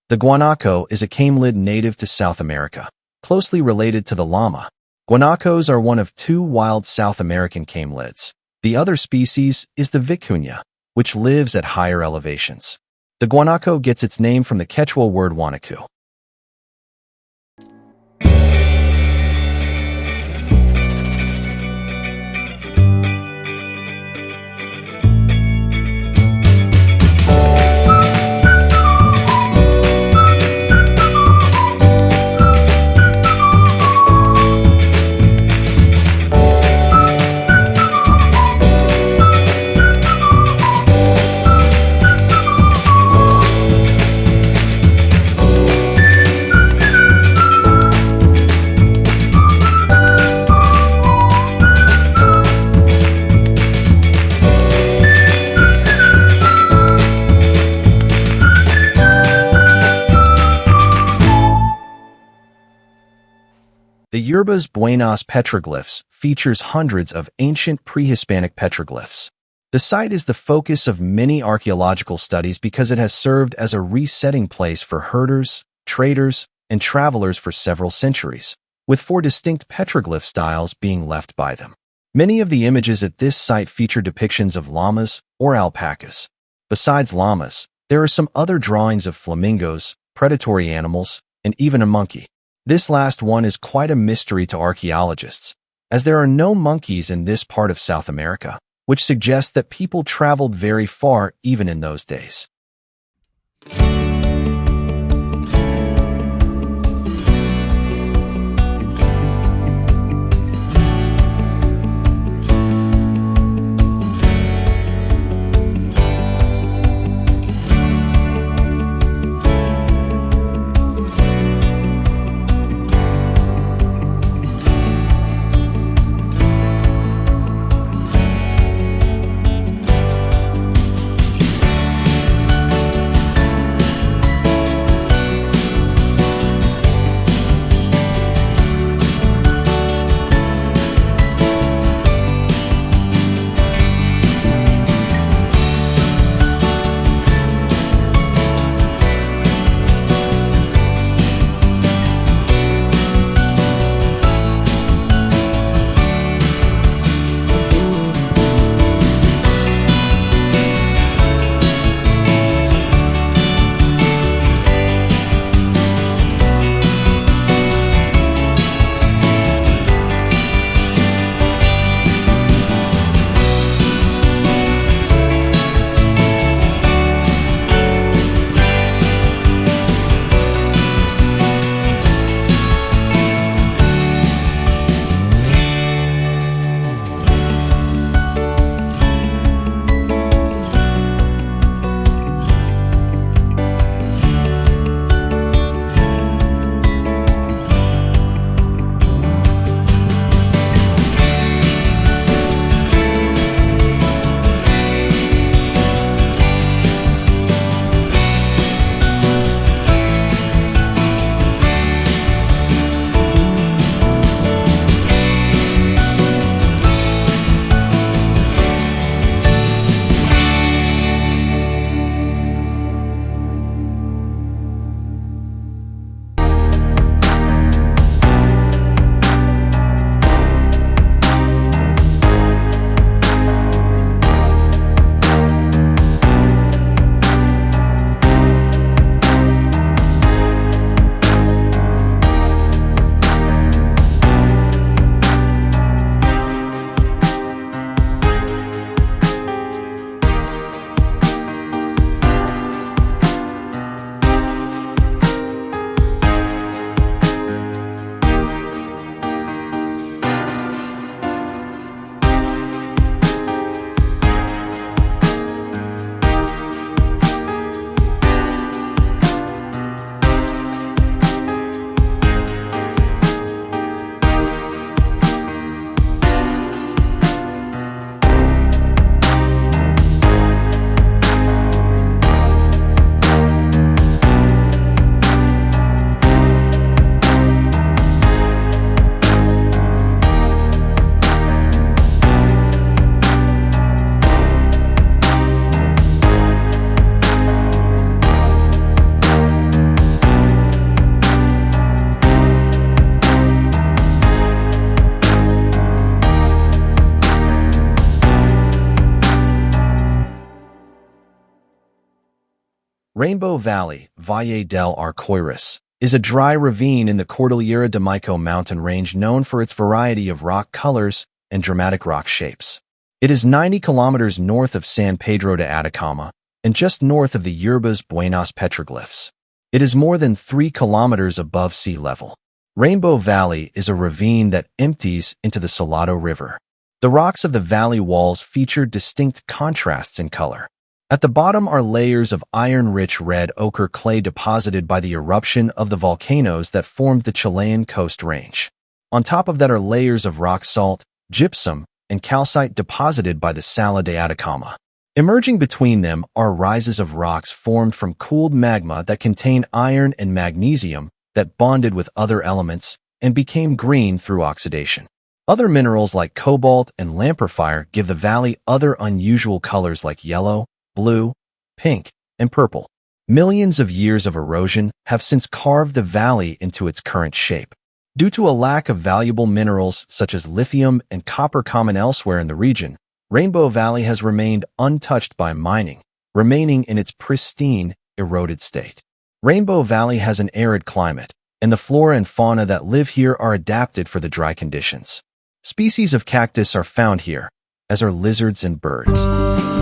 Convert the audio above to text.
The guanaco is a camelid native to South America, closely related to the llama. Guanacos are one of two wild South American camelids. The other species is the vicuña, which lives at higher elevations. The guanaco gets its name from the Quechua word huanacu. The Yerbas Buenas petroglyphs features hundreds of ancient pre-Hispanic petroglyphs. The site is the focus of many archaeological studies because it has served as a resetting place for herders, traders, and travelers for several centuries, with 4 distinct petroglyph styles being left by them. Many of the images at this site feature depictions of llamas or alpacas. Besides llamas, there are some other drawings of flamingos, predatory animals, and even a monkey. This last one is quite a mystery to archaeologists, as there are no monkeys in this part of South America, which suggests that people traveled very far even in those days. Rainbow Valley, Valle del Arcoiris, is a dry ravine in the Cordillera de Maico mountain range known for its variety of rock colors and dramatic rock shapes. It is 90 kilometers north of San Pedro de Atacama and just north of the Yerbas Buenas petroglyphs. It is more than 3 kilometers above sea level. Rainbow Valley is a ravine that empties into the Salado River. The rocks of the valley walls feature distinct contrasts in color. At the bottom are layers of iron-rich red ochre clay deposited by the eruption of the volcanoes that formed the Chilean coast range. On top of that are layers of rock salt, gypsum, and calcite deposited by the Sala de Atacama. Emerging between them are rises of rocks formed from cooled magma that contain iron and magnesium that bonded with other elements and became green through oxidation. Other minerals like cobalt and lamprofire give the valley other unusual colors like yellow, blue, pink, and purple. Millions of years of erosion have since carved the valley into its current shape. Due to a lack of valuable minerals such as lithium and copper common elsewhere in the region, Rainbow Valley has remained untouched by mining, remaining in its pristine, eroded state. Rainbow Valley has an arid climate, and the flora and fauna that live here are adapted for the dry conditions. Species of cactus are found here, as are lizards and birds.